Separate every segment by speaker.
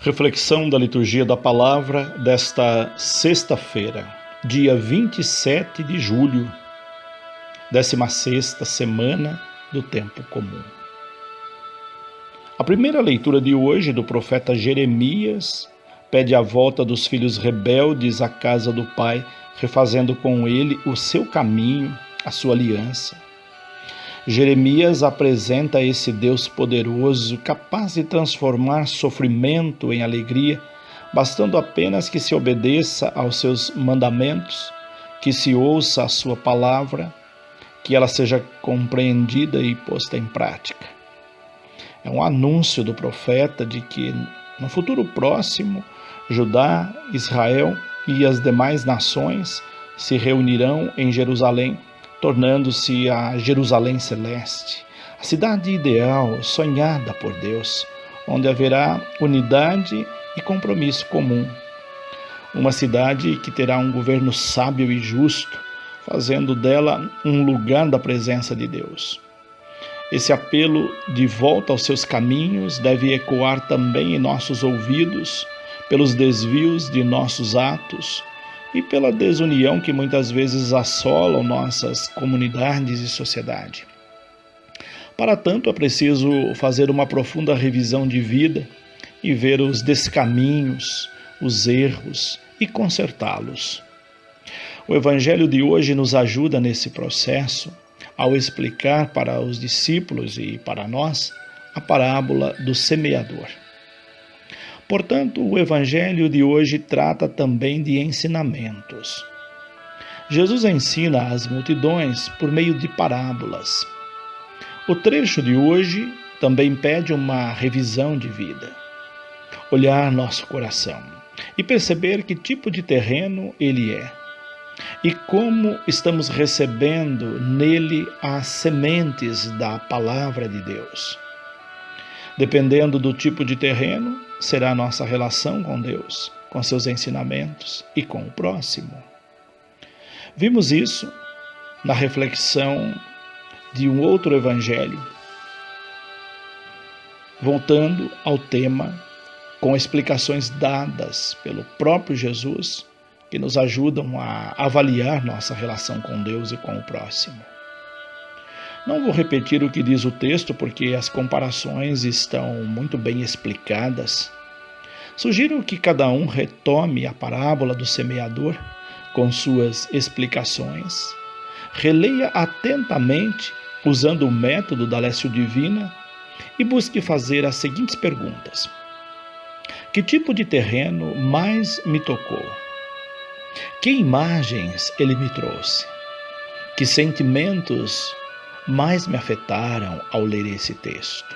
Speaker 1: Reflexão da liturgia da palavra desta sexta-feira, dia 27 de julho, 16ª semana do tempo comum. A primeira leitura de hoje do profeta Jeremias pede a volta dos filhos rebeldes à casa do Pai, refazendo com ele o seu caminho, a sua aliança. Jeremias apresenta esse Deus poderoso, capaz de transformar sofrimento em alegria, bastando apenas que se obedeça aos seus mandamentos, que se ouça a sua palavra, que ela seja compreendida e posta em prática. É um anúncio do profeta de que, no futuro próximo, Judá, Israel e as demais nações se reunirão em Jerusalém, tornando-se a Jerusalém celeste, a cidade ideal, sonhada por Deus, onde haverá unidade e compromisso comum. Uma cidade que terá um governo sábio e justo, fazendo dela um lugar da presença de Deus. Esse apelo de volta aos seus caminhos deve ecoar também em nossos ouvidos, pelos desvios de nossos atos, e pela desunião que muitas vezes assolam nossas comunidades e sociedade. Para tanto, é preciso fazer uma profunda revisão de vida e ver os descaminhos, os erros e consertá-los. O Evangelho de hoje nos ajuda nesse processo ao explicar para os discípulos e para nós a parábola do semeador. Portanto, o Evangelho de hoje trata também de ensinamentos. Jesus ensina às multidões por meio de parábolas. O trecho de hoje também pede uma revisão de vida. Olhar nosso coração e perceber que tipo de terreno ele é e como estamos recebendo nele as sementes da palavra de Deus. Dependendo do tipo de terreno, será a nossa relação com Deus, com seus ensinamentos e com o próximo. Vimos isso na reflexão de um outro evangelho, voltando ao tema com explicações dadas pelo próprio Jesus, que nos ajudam a avaliar nossa relação com Deus e com o próximo. Não vou repetir o que diz o texto, porque as comparações estão muito bem explicadas. Sugiro que cada um retome a parábola do semeador com suas explicações, releia atentamente usando o método da Lécio Divina e busque fazer as seguintes perguntas. Que tipo de terreno mais me tocou? Que imagens ele me trouxe? Que sentimentos mais me afetaram ao ler esse texto?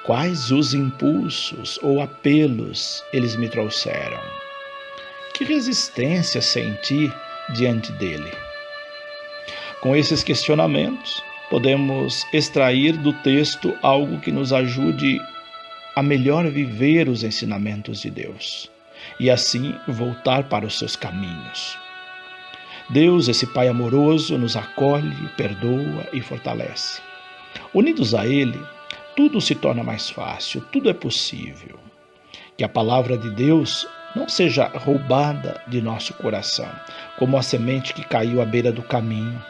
Speaker 1: Quais os impulsos ou apelos eles me trouxeram? Que resistência senti diante dele? Com esses questionamentos, podemos extrair do texto algo que nos ajude a melhor viver os ensinamentos de Deus e assim voltar para os seus caminhos. Deus, esse Pai amoroso, nos acolhe, perdoa e fortalece. Unidos a Ele, tudo se torna mais fácil, tudo é possível. Que a palavra de Deus não seja roubada de nosso coração, como a semente que caiu à beira do caminho.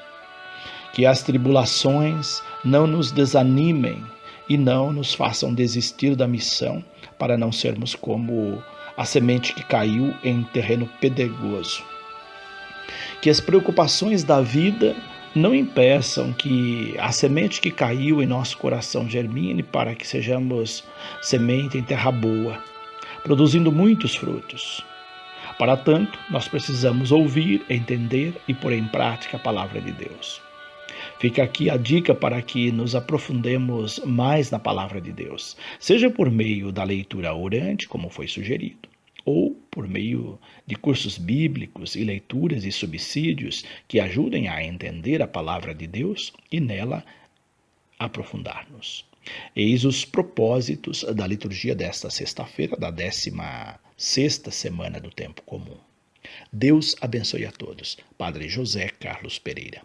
Speaker 1: Que as tribulações não nos desanimem e não nos façam desistir da missão, para não sermos como a semente que caiu em terreno pedregoso. Que as preocupações da vida não impeçam que a semente que caiu em nosso coração germine para que sejamos semente em terra boa, produzindo muitos frutos. Para tanto, nós precisamos ouvir, entender e pôr em prática a palavra de Deus. Fica aqui a dica para que nos aprofundemos mais na palavra de Deus, seja por meio da leitura orante, como foi sugerido, ou por meio de cursos bíblicos e leituras e subsídios que ajudem a entender a palavra de Deus e nela aprofundar-nos. Eis os propósitos da liturgia desta sexta-feira, da 16ª semana do tempo comum. Deus abençoe a todos. Padre José Carlos Pereira.